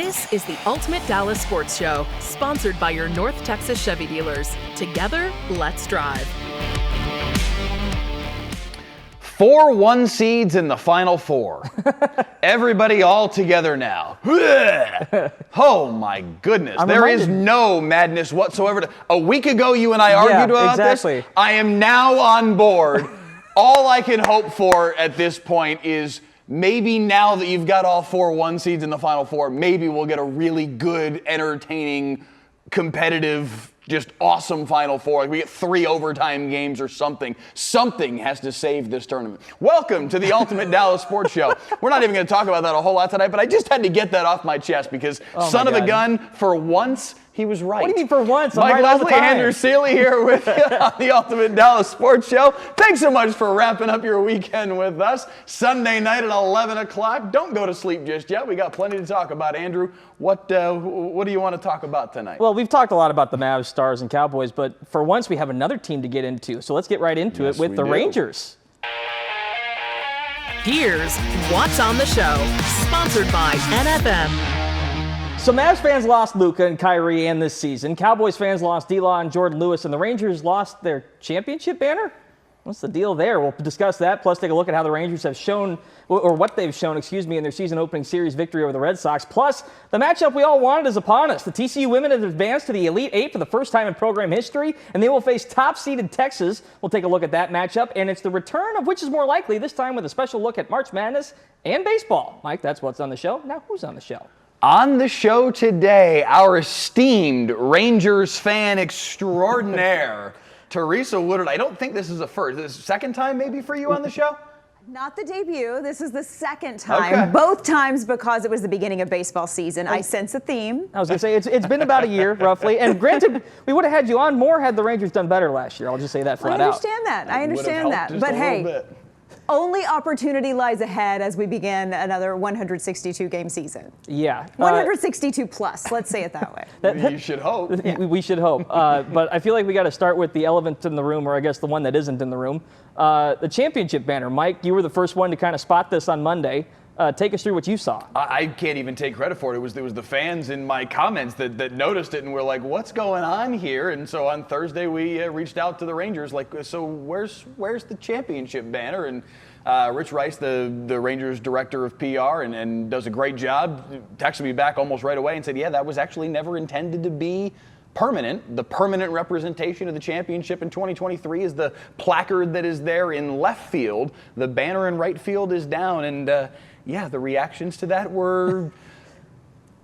This is the Ultimate Dallas Sports Show, sponsored by your North Texas Chevy dealers. Together, let's drive. 4 1 seeds in the Final Four. Everybody all together now. Oh my goodness. There is no madness whatsoever. A week ago, you and I argued about this. I am now on board. All I can hope for at this point is maybe now that you've got all 4 1 seeds in the Final Four, maybe we'll get a really good, entertaining, competitive, just awesome Final Four. Like we get 3 overtime games or something. Something has to save this tournament. Welcome to the Ultimate Dallas Sports Show. We're not even going to talk about that a whole lot tonight, but I just had to get that off my chest because son of a gun, for once, he was right. What do you mean for once? Mike Leslie, Andrew Cely here with you on the Ultimate Dallas Sports Show. Thanks so much for wrapping up your weekend with us. Sunday night at 11 o'clock. Don't go to sleep just yet. We got plenty to talk about. Andrew, what do you want to talk about tonight? Well, we've talked a lot about the Mavs, Stars, and Cowboys, but for once we have another team to get into. So let's get right into it with the Rangers. Here's what's on the show, sponsored by NFM. So Mavs fans lost Luka and Kyrie and this season. Cowboys fans lost D-Law and Jordan Lewis, and the Rangers lost their championship banner? What's the deal there? We'll discuss that, plus take a look at how the Rangers have shown, or what they've shown, in their season opening series victory over the Red Sox. Plus, the matchup we all wanted is upon us. The TCU women have advanced to the Elite Eight for the first time in program history, and they will face top-seeded Texas. We'll take a look at that matchup, and it's the return of which is more likely, this time with a special look at March Madness and baseball. Mike, that's what's on the show. Now, who's on the show? On the show today, our esteemed Rangers fan extraordinaire, Teresa Woodard. I don't think this is a first. This is the second time maybe for you on the show? Not the debut. This is the second time. Okay. Both times because it was the beginning of baseball season. I sense a theme. I was going to say, it's been about a year, roughly. And granted, we would have had you on more had the Rangers done better last year. I'll just say that flat out. I understand that. I understand that. But hey, only opportunity lies ahead as we begin another 162-game season. Yeah. 162 plus, let's say it that way. You should hope. We should hope. But I feel like we got to start with the elephant in the room, or I guess the one that isn't in the room. The championship banner. Mike, you were the first one to kind of spot this on Monday. Take us through what you saw. I can't even take credit for it. It was the fans in my comments that noticed it and were like, what's going on here? And so on Thursday, we reached out to the Rangers, like, so where's the championship banner? And Rich Rice, the Rangers director of PR, and does a great job, texted me back almost right away and said, yeah, that was actually never intended to be permanent. The permanent representation of the championship in 2023 is the placard that is there in left field. The banner in right field is down, and yeah, the reactions to that were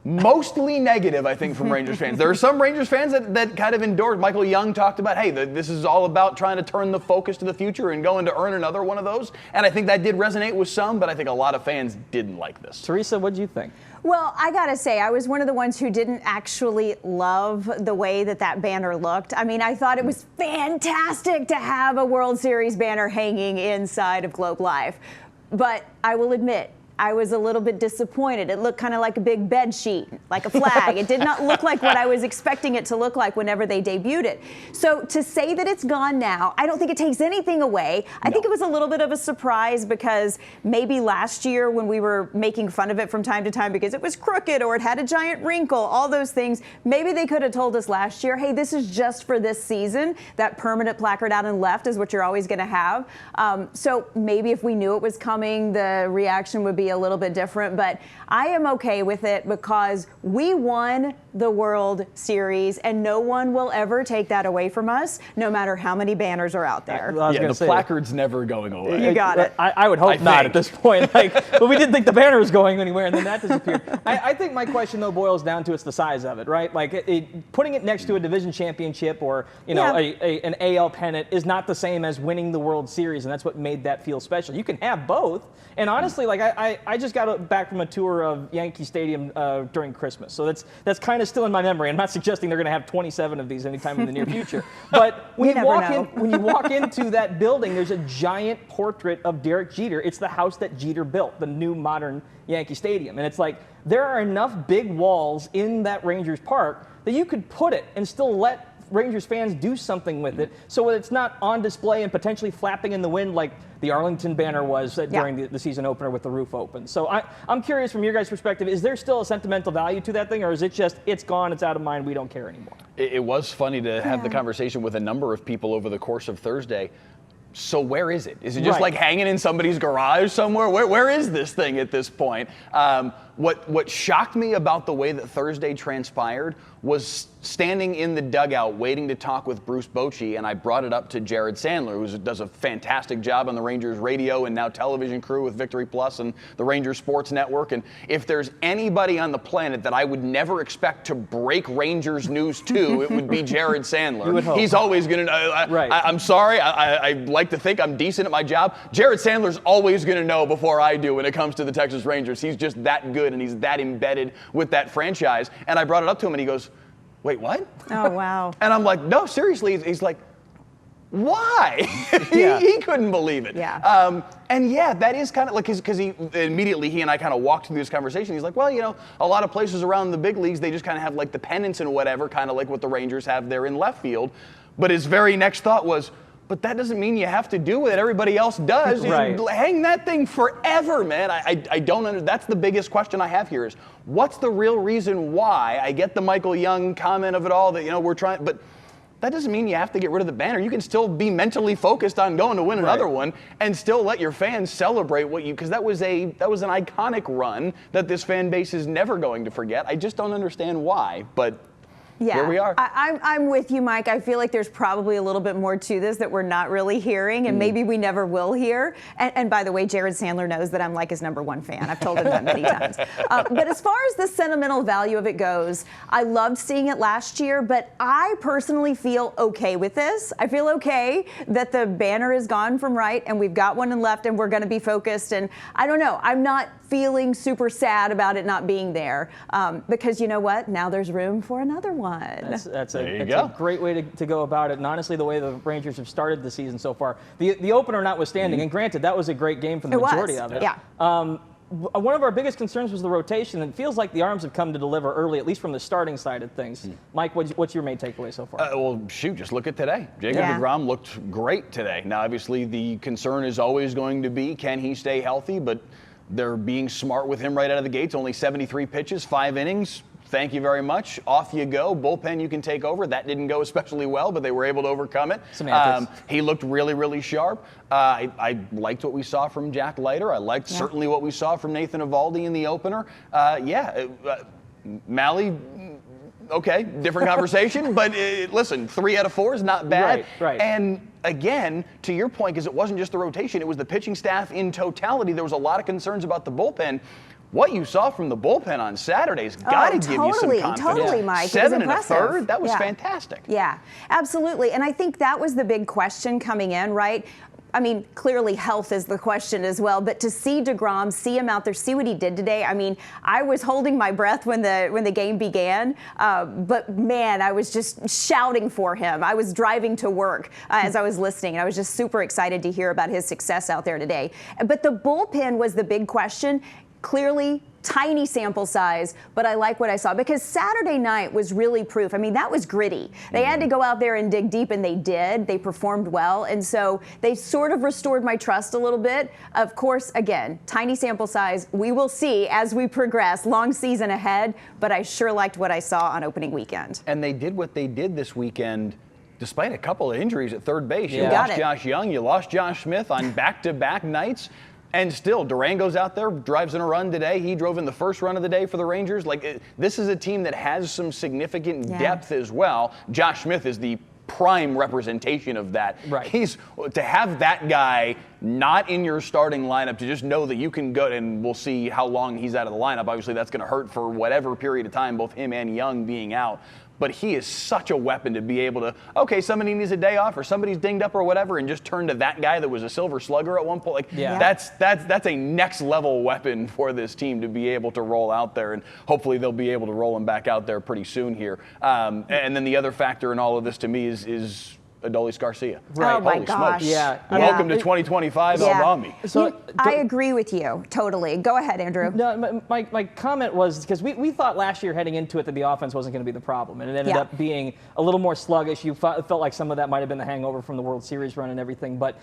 mostly negative, I think, from Rangers fans. There are some Rangers fans that kind of endorsed. Michael Young talked about, hey, this is all about trying to turn the focus to the future and going to earn another one of those. And I think that did resonate with some, but I think a lot of fans didn't like this. Teresa, what did you think? Well, I got to say, I was one of the ones who didn't actually love the way that banner looked. I mean, I thought it was fantastic to have a World Series banner hanging inside of Globe Life. But I will admit, I was a little bit disappointed. It looked kind of like a big bed sheet, like a flag. It did not look like what I was expecting it to look like whenever they debuted it. So to say that it's gone now, I don't think it takes anything away. I think it was a little bit of a surprise because maybe last year when we were making fun of it from time to time because it was crooked or it had a giant wrinkle, all those things, maybe they could have told us last year, hey, this is just for this season. That permanent placard out in left is what you're always going to have. So maybe if we knew it was coming, the reaction would be a little bit different, but I am okay with it because we won the World Series and no one will ever take that away from us, no matter how many banners are out there. Yeah, the placard's never going away. You got it. I would hope not at this point. But we didn't think the banner was going anywhere, and then that disappeared. I think my question, though, boils down to it's the size of it, right? Like putting it next to a division championship or an AL pennant is not the same as winning the World Series, and that's what made that feel special. You can have both, and honestly, like I just got back from a tour of Yankee Stadium during Christmas, so that's kind of still in my memory. I'm not suggesting they're going to have 27 of these anytime in the near future, but when you walk into that building, there's a giant portrait of Derek Jeter. It's the house that Jeter built, the new modern Yankee Stadium, and it's like there are enough big walls in that Rangers park that you could put it and still let Rangers fans do something with it so it's not on display and potentially flapping in the wind like the Arlington banner was during the season opener with the roof open. So I'm curious from your guys' perspective, is there still a sentimental value to that thing, or is it just, it's gone, it's out of mind, we don't care anymore? It was funny to have the conversation with a number of people over the course of Thursday. So where is it? Is it just like hanging in somebody's garage somewhere? Where is this thing at this point? What shocked me about the way that Thursday transpired was standing in the dugout waiting to talk with Bruce Bochy, and I brought it up to Jared Sandler, who does a fantastic job on the Rangers radio and now television crew with Victory Plus and the Rangers Sports Network. And if there's anybody on the planet that I would never expect to break Rangers news to, it would be Jared Sandler. You would hope. He's always going to know. I'm sorry. I like to think I'm decent at my job. Jared Sandler's always going to know before I do when it comes to the Texas Rangers. He's just that good, and he's that embedded with that franchise. And I brought it up to him, and he goes, "Wait, what?" Oh, wow. And I'm like, "No, seriously." He's like, "Why?" he couldn't believe it. Yeah. And that is kind of like, because he and I kind of walked through this conversation. He's like, well, a lot of places around the big leagues, they just kind of have like the pennants and whatever, kind of like what the Rangers have there in left field. But his very next thought was, but that doesn't mean you have to do what everybody else does. Hang that thing forever, man. I don't understand. That's the biggest question I have here is, what's the real reason why? I get the Michael Young comment of it all that, we're trying, but that doesn't mean you have to get rid of the banner. You can still be mentally focused on going to win another one and still let your fans celebrate because that was an iconic run that this fan base is never going to forget. I just don't understand why, but here we are. I'm with you, Mike. I feel like there's probably a little bit more to this that we're not really hearing, and maybe we never will hear. And by the way, Jared Sandler knows that I'm like his #1 fan. I've told him that many times. But as far as the sentimental value of it goes, I loved seeing it last year, but I personally feel okay with this. I feel okay that the banner is gone from right, and we've got one in left, and we're going to be focused. And I don't know. I'm not feeling super sad about it not being there because you know what? Now there's room for another one. That's a great way to go about it. And honestly, the way the Rangers have started the season so far, the opener notwithstanding, and granted, that was a great game for the majority of it. Yeah. One of our biggest concerns was the rotation, and it feels like the arms have come to deliver early, at least from the starting side of things. Mike, what's your main takeaway so far? Just look at today. Jacob deGrom looked great today. Now, obviously, the concern is always going to be, can he stay healthy? But they're being smart with him right out of the gates. Only 73 pitches, 5 innings. Thank you very much. Off you go. Bullpen you can take over. That didn't go especially well, but they were able to overcome it. He looked really, really sharp. I liked what we saw from Jack Leiter. I liked certainly what we saw from Nathan Eovaldi in the opener. Mally, okay, different conversation, but listen, 3 out of 4 is not bad. Right. And again, to your point, because it wasn't just the rotation, it was the pitching staff in totality. There was a lot of concerns about the bullpen. What you saw from the bullpen on Saturday's got to give you some confidence. Totally, Mike. 7 1/3, that was fantastic. Yeah, absolutely. And I think that was the big question coming in, right? I mean, clearly health is the question as well, but to see deGrom, see him out there, see what he did today. I mean, I was holding my breath when the game began, but man, I was just shouting for him. I was driving to work as I was listening, and I was just super excited to hear about his success out there today. But the bullpen was the big question. Clearly, tiny sample size, but I like what I saw because Saturday night was really proof. I mean, that was gritty. They had to go out there and dig deep, and they did. They performed well, and so they sort of restored my trust a little bit. Of course, again, tiny sample size. We will see as we progress. Long season ahead, but I sure liked what I saw on opening weekend. And they did what they did this weekend despite a couple of injuries at third base. You Yeah. lost Josh Young, you lost Josh Smith on back-to-back nights. And still, Durango's out there, drives in a run today. He drove in the first run of the day for the Rangers. This is a team that has some significant depth as well. Josh Smith is the prime representation of that. Right. To have that guy not in your starting lineup, to just know that you can go, and we'll see how long he's out of the lineup. Obviously, that's going to hurt for whatever period of time, both him and Young being out. But he is such a weapon to be able to, okay, somebody needs a day off or somebody's dinged up or whatever, and just turn to that guy that was a silver slugger at one point. That's a next level weapon for this team to be able to roll out there, and hopefully they'll be able to roll him back out there pretty soon here. And then the other factor in all of this to me is Adolis Garcia. Right. Oh my Holy gosh. smokes. Yeah. Welcome to 2025 El Dami. So I agree with you totally. Go ahead, Andrew. No, my comment was because we thought last year heading into it that the offense wasn't going to be the problem, and it ended up being a little more sluggish. You felt like some of that might have been the hangover from the World Series run and everything, but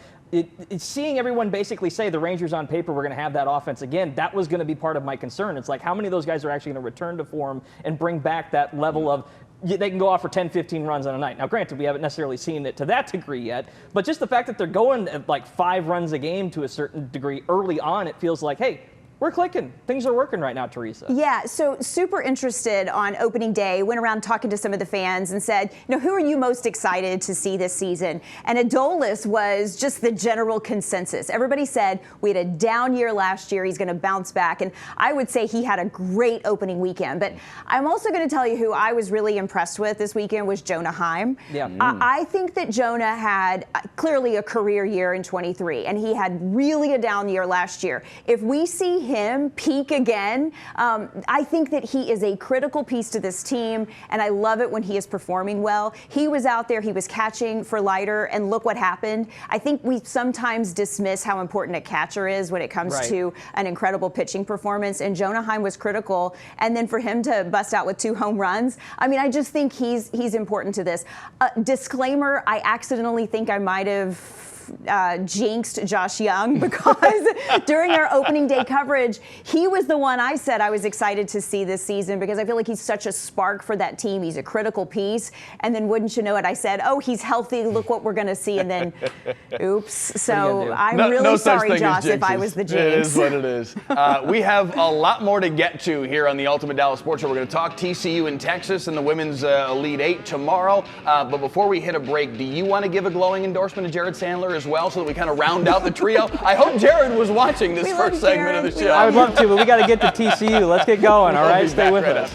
seeing everyone basically say the Rangers on paper were going to have that offense again, that was going to be part of my concern. It's like how many of those guys are actually going to return to form and bring back that level of they can go off for 10, 15 runs on a night. Now, granted, we haven't necessarily seen it to that degree yet, but just the fact that they're going at like 5 runs a game to a certain degree early on, it feels like, hey, we're clicking. Things are working right now, Teresa. Yeah, so super interested on opening day. Went around talking to some of the fans and said, who are you most excited to see this season? And Adolis was just the general consensus. Everybody said we had a down year last year. He's going to bounce back. And I would say he had a great opening weekend. But I'm also going to tell you who I was really impressed with this weekend was Jonah Heim. Yeah. I think that Jonah had clearly a career year in 23, and he had really a down year last year. If we see him peak again, I think that he is a critical piece to this team, and I love it when he is performing well. He was out there, he was catching for Leiter, and look what happened. I think we sometimes dismiss how important a catcher is when it comes to an incredible pitching performance, and Jonah Heim was critical. And then for him to bust out with 2 home runs, I mean, I just think he's important to this. Disclaimer, I accidentally think I might have jinxed Josh Young because during our opening day coverage, he was the one I said I was excited to see this season because I feel like he's such a spark for that team. He's a critical piece. And then wouldn't you know it, I said, oh, he's healthy. Look what we're going to see. And then, oops. So I'm really sorry, Josh, if I was the jinx. It is what it is. We have a lot more to get to here on the Ultimate Dallas Sports Show. We're going to talk TCU in Texas and the women's Elite 8 tomorrow. But before we hit a break, do you want to give a glowing endorsement to Jared Sandler as well so that we kind of round out the trio? I hope Jared was watching this first segment of the show. I would love to, but we got to get to TCU. Let's get going, all right? Stay with us.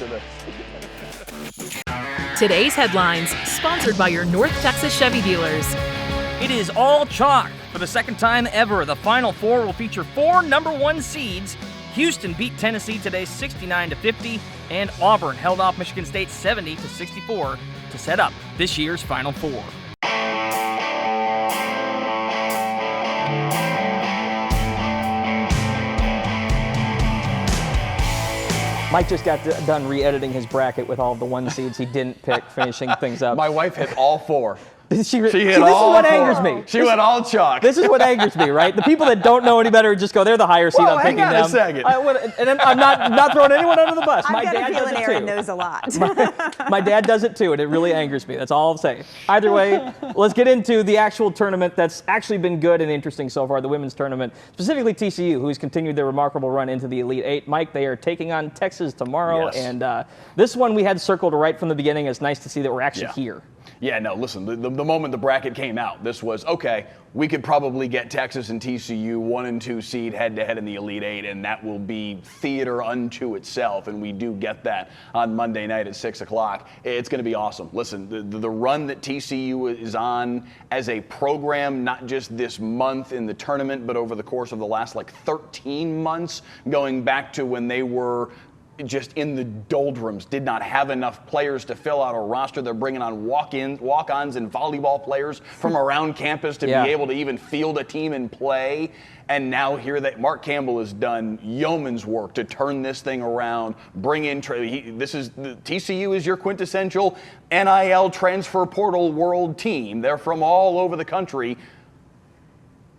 Today's headlines, sponsored by your North Texas Chevy dealers. It is all chalk. For the second time ever, the Final Four will feature 4 #1 seeds. Houston beat Tennessee today 69-50, and Auburn held off Michigan State 70-64 to set up this year's Final Four. Mike just got done re-editing his bracket with all of the 1 seeds he didn't pick, finishing things up. My wife hit all 4. She hit all 4. This is what angers me. She went all chalk. This is what angers me, right? The people that don't know any better just go, they're the higher seed, I'm picking them. Hang on a second. And I'm not throwing anyone under the bus. I've My got dad a feeling does it Aaron too. knows a lot. My dad does it too, and it really angers me. That's all I'm saying. Either way, let's get into the actual tournament that's actually been good and interesting so far, the women's tournament, specifically TCU, who's continued their remarkable run into the Elite 8. Mike, they are taking on Texas tomorrow, and this one we had circled right from the beginning. It's nice to see that we're actually here. Yeah, no, listen, the moment the bracket came out, this was, okay, we could probably get Texas and TCU 1 and 2 seed head-to-head in the Elite 8, and that will be theater unto itself, and we do get that on Monday night at 6 o'clock. It's going to be awesome. Listen, the run that TCU is on as a program, not just this month in the tournament, but over the course of the last, 13 months, going back to when they were just in the doldrums, did not have enough players to fill out a roster. They're bringing on walk-ons and volleyball players from around campus to be able to even field a team and play. And now here that Mark Campbell has done yeoman's work to turn this thing around, bring in TCU is your quintessential NIL transfer portal world team. They're from all over the country,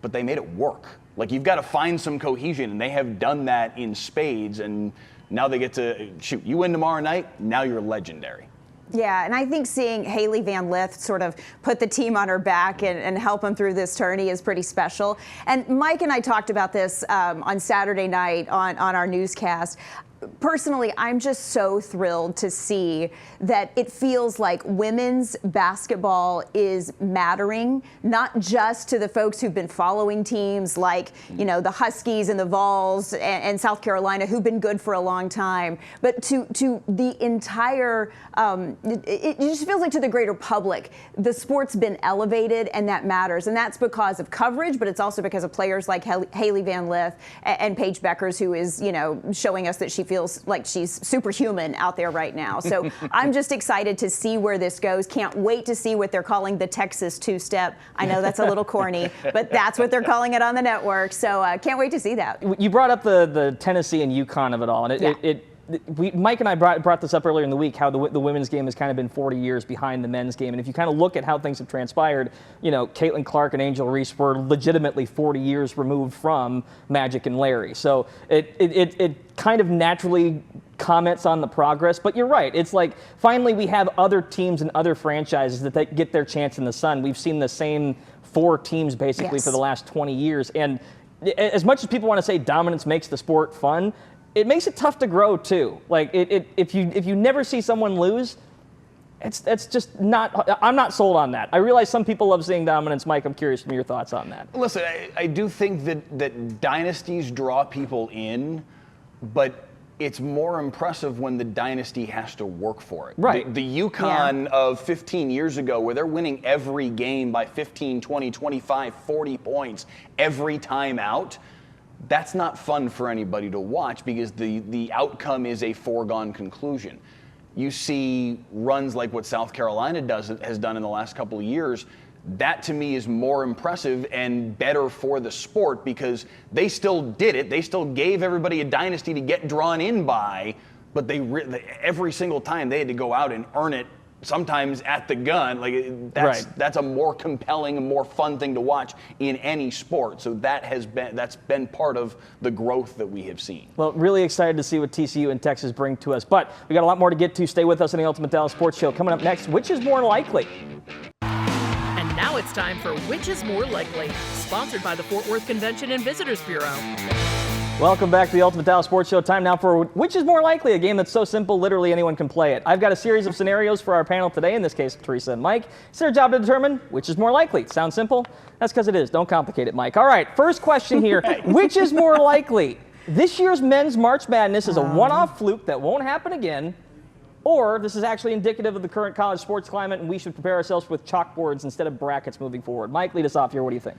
but they made it work. You've got to find some cohesion, and they have done that in spades. And now they get to, shoot, you win tomorrow night, now you're legendary. Yeah, and I think seeing Haley Van Lith sort of put the team on her back and help them through this tourney is pretty special. And Mike and I talked about this on Saturday night on our newscast. Personally, I'm just so thrilled to see that it feels like women's basketball is mattering, not just to the folks who've been following teams like, the Huskies and the Vols and South Carolina, who've been good for a long time, but to the entire, it just feels like to the greater public, the sport's been elevated, and that matters. And that's because of coverage, but it's also because of players like Haley Van Lith and Paige Beckers, who is, showing us that she feels like she's superhuman out there right now. So I'm just excited to see where this goes. Can't wait to see what they're calling the Texas two-step. I know that's a little corny, but that's what they're calling it on the network. So can't wait to see that. You brought up the Tennessee and UConn of it all, and Mike and I brought this up earlier in the week, how the women's game has kind of been 40 years behind the men's game. And if you kind of look at how things have transpired, Caitlin Clark and Angel Reese were legitimately 40 years removed from Magic and Larry. So it kind of naturally comments on the progress. But you're right. It's like finally we have other teams and other franchises that they get their chance in the sun. We've seen the same 4 teams basically for the last 20 years. And as much as people want to say dominance makes the sport fun, it makes it tough to grow too. Like if you never see someone lose, it's just not. I'm not sold on that. I realize some people love seeing dominance. Mike, I'm curious from your thoughts on that. Listen, I do think that dynasties draw people in, but it's more impressive when the dynasty has to work for it. Right. The UConn of 15 years ago, where they're winning every game by 15, 20, 25, 40 points every time out. That's not fun for anybody to watch because the outcome is a foregone conclusion. You see runs like what South Carolina has done in the last couple of years. That to me is more impressive and better for the sport because they still did it. They still gave everybody a dynasty to get drawn in by, but every single time they had to go out and earn it. Sometimes at the gun, that's a more compelling and more fun thing to watch in any sport. So that's been part of the growth that we have seen. Well, really excited to see what TCU and Texas bring to us. But we got a lot more to get to. Stay with us on the Ultimate Dallas Sports Show. Coming up next, which is more likely? And now it's time for Which is More Likely, sponsored by the Fort Worth Convention and Visitors Bureau. Welcome back to the Ultimate Dallas Sports Show. Time now for Which is More Likely, a game that's so simple, literally anyone can play it. I've got a series of scenarios for our panel today, in this case, Teresa and Mike. It's their job to determine which is more likely. Sounds simple? That's because it is. Don't complicate it, Mike. All right, first question here. Which is more likely? This year's men's March Madness is a one-off fluke that won't happen again, or this is actually indicative of the current college sports climate and we should prepare ourselves with chalkboards instead of brackets moving forward. Mike, lead us off here. What do you think?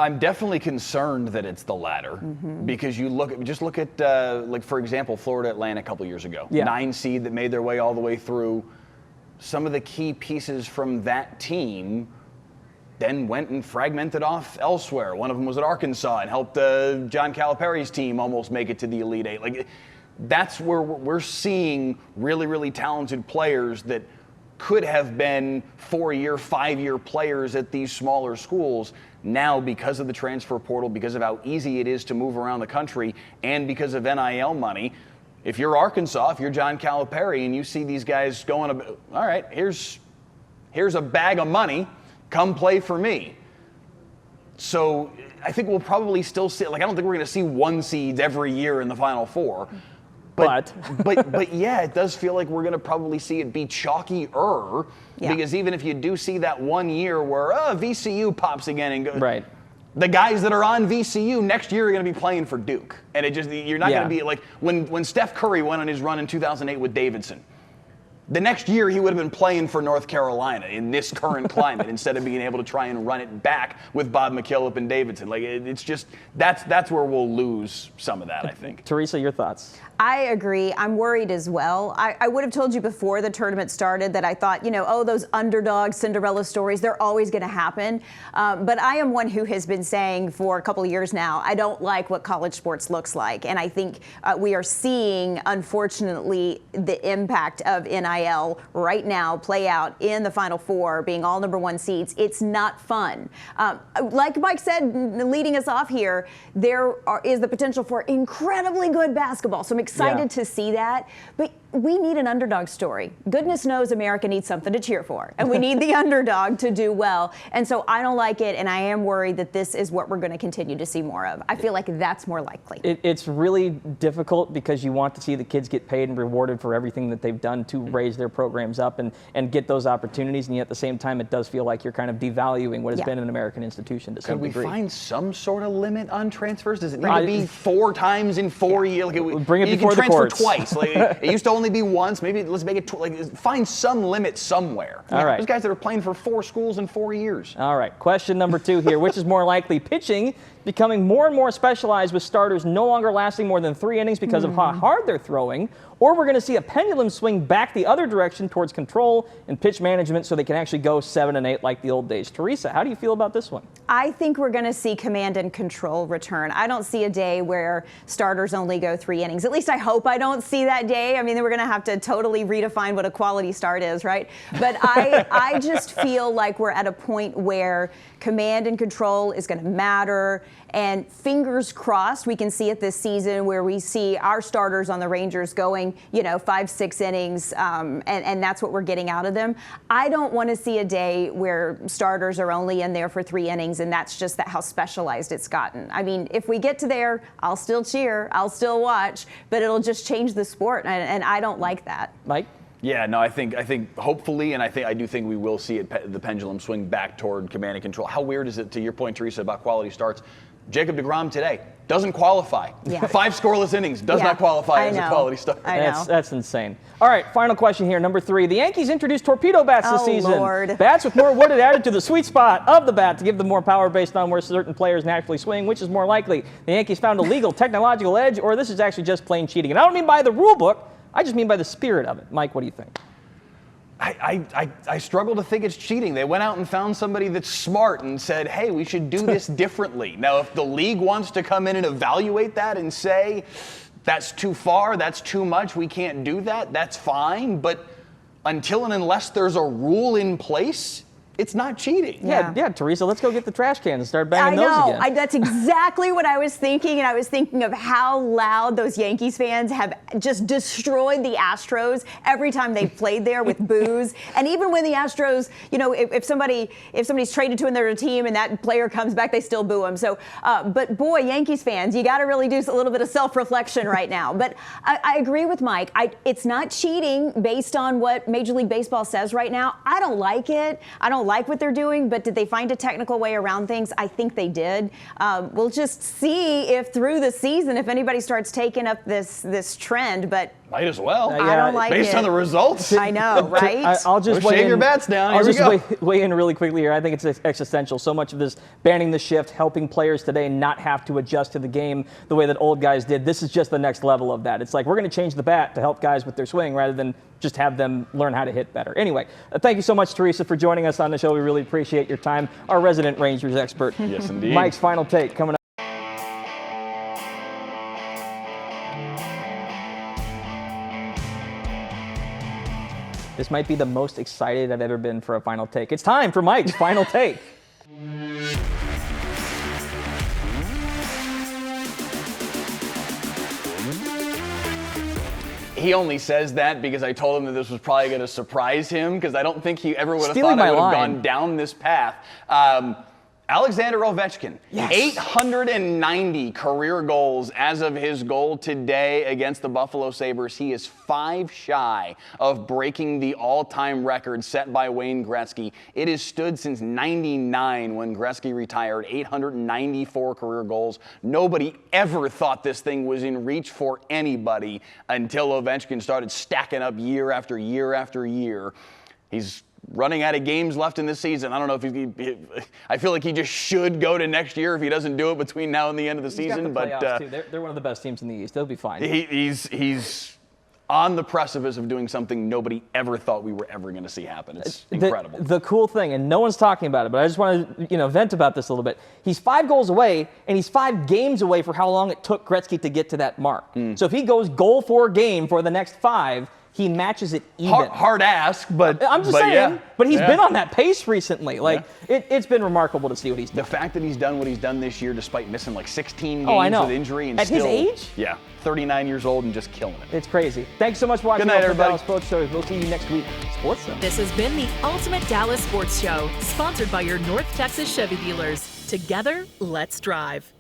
I'm definitely concerned that it's the latter because you look at like for example Florida Atlantic a couple years ago, 9 seed that made their way all the way through. Some of the key pieces from that team then went and fragmented off elsewhere. One of them was at Arkansas and helped John Calipari's team almost make it to the Elite Eight. Like that's where we're seeing really, really talented players that could have been 4-year, 5-year players at these smaller schools. Now, because of the transfer portal, because of how easy it is to move around the country, and because of NIL money, if you're Arkansas, if you're John Calipari, and you see these guys going, all right, here's a bag of money, come play for me. So I think we'll probably still see, I don't think we're going to see 1 seeds every year in the Final Four. But yeah, it does feel like we're going to probably see it be chalkier because even if you do see that 1 year where VCU pops again and goes, the guys that are on VCU next year are going to be playing for Duke, and you're not going to be like when Steph Curry went on his run in 2008 with Davidson. The next year, he would have been playing for North Carolina in this current climate instead of being able to try and run it back with Bob McKillop and Davidson. It's just that's where we'll lose some of that, I think. Teresa, your thoughts? I agree. I'm worried as well. I would have told you before the tournament started that I thought, those underdog Cinderella stories, they're always going to happen. But I am one who has been saying for a couple of years now, I don't like what college sports looks like. And I think we are seeing, unfortunately, the impact of NIL right now play out in the Final Four, being all number 1 seeds. It's not fun. Like Mike said, leading us off here, there is the potential for incredibly good basketball. So I'm excited to see that, but we need an underdog story. Goodness knows America needs something to cheer for, and we need the underdog to do well. And so I don't like it, and I am worried that this is what we're going to continue to see more of. I feel like that's more likely. It's really difficult because you want to see the kids get paid and rewarded for everything that they've done to raise their programs up and get those opportunities, and yet at the same time it does feel like you're kind of devaluing what has been an American institution to some degree. Could we find some sort of limit on transfers? Does it need to be 4 times in 4 years? Bring it before the courts. You can transfer twice. It used to only be once. Maybe let's make it find some limit somewhere. All right. There's guys that are playing for 4 schools in 4 years. All right. Question number 2 here. Which is more likely, pitching becoming more and more specialized with starters no longer lasting more than 3 innings because of how hard they're throwing, or we're going to see a pendulum swing back the other direction towards control and pitch management so they can actually go 7 and 8 like the old days? Teresa, how do you feel about this one? I think we're going to see command and control return. I don't see a day where starters only go 3 innings. At least I hope I don't see that day. I mean, then we're going to have to totally redefine what a quality start is, right? But I just feel like we're at a point where command and control is going to matter. And fingers crossed, we can see it this season where we see our starters on the Rangers going, 5-6 innings, and that's what we're getting out of them. I don't want to see a day where starters are only in there for 3 innings, and that's just how specialized it's gotten. I mean, if we get to there, I'll still cheer, I'll still watch, but it'll just change the sport, and I don't like that. Mike? Yeah, no, I think hopefully, and I do think we will see the pendulum swing back toward command and control. How weird is it, to your point, Teresa, about quality starts? Jacob deGrom today doesn't qualify. Yeah. 5 scoreless innings does not qualify as a quality start. I know. That's insane. All right, final question here, number 3. The Yankees introduced torpedo bats this season. Lord. Bats with more wood added to the sweet spot of the bat to give them more power based on where certain players naturally swing. Which is more likely? The Yankees found a legal technological edge, or this is actually just plain cheating? And I don't mean by the rule book, I just mean by the spirit of it. Mike, what do you think? I struggle to think it's cheating. They went out and found somebody that's smart and said, hey, we should do this differently. Now, if the league wants to come in and evaluate that and say, that's too far, that's too much, we can't do that, that's fine. But until and unless there's a rule in place, it's not cheating. Yeah, Teresa, let's go get the trash cans and start banging those again. That's exactly what I was thinking, and I was thinking of how loud those Yankees fans have just destroyed the Astros every time they've played there with boos. And even when the Astros, if somebody's traded to another team and that player comes back, they still boo them. So, but boy, Yankees fans, you got to really do a little bit of self-reflection right now. But I agree with Mike. It's not cheating based on what Major League Baseball says right now. I don't like it. I don't like what they're doing, but did they find a technical way around things? I think they did. We'll just see if through the season, if anybody starts taking up this trend, but might as well. I don't like based it. on the results. I know, right? I'll just shave your bats down. I'll just weigh in really quickly here. I think it's existential. So much of this banning the shift, helping players today not have to adjust to the game the way that old guys did. This is just the next level of that. It's like we're going to change the bat to help guys with their swing rather than just have them learn how to hit better. Anyway, thank you so much, Teresa, for joining us on the show. We really appreciate your time. Our resident Rangers expert. Yes, indeed. Mike's final take coming up. This might be the most excited I've ever been for a final take. It's time for Mike's final take. He only says that because I told him that this was probably going to surprise him, because I don't think he ever would have thought I would have gone down this path. Alexander Ovechkin, 890 career goals as of his goal today against the Buffalo Sabres. He is 5 shy of breaking the all-time record set by Wayne Gretzky. It has stood since '99 when Gretzky retired, 894 career goals. Nobody ever thought this thing was in reach for anybody until Ovechkin started stacking up year after year after year. He's running out of games left in this season. I don't know if I feel like he just should go to next year if he doesn't do it between now and the end of the season. Got the playoffs too. They're one of the best teams in the East. They'll be fine. He's on the precipice of doing something nobody ever thought we were ever going to see happen. It's incredible. The cool thing, and no one's talking about it, but I just want to vent about this a little bit. He's 5 goals away, and he's 5 games away for how long it took Gretzky to get to that mark. So if he goes goal for game for the next 5, he matches it even. Hard ask, but I'm just saying. But he's been on that pace recently. It's been remarkable to see what he's done. The fact that he's done what he's done this year, despite missing like 16 games with injury, and at still, his age, 39 years old and just killing it. It's crazy. Thanks so much for watching. Good night, everybody. Dallas Sports Show. We'll see you next week. Sports Zone. This has been the Ultimate Dallas Sports Show, sponsored by your North Texas Chevy dealers. Together, let's drive.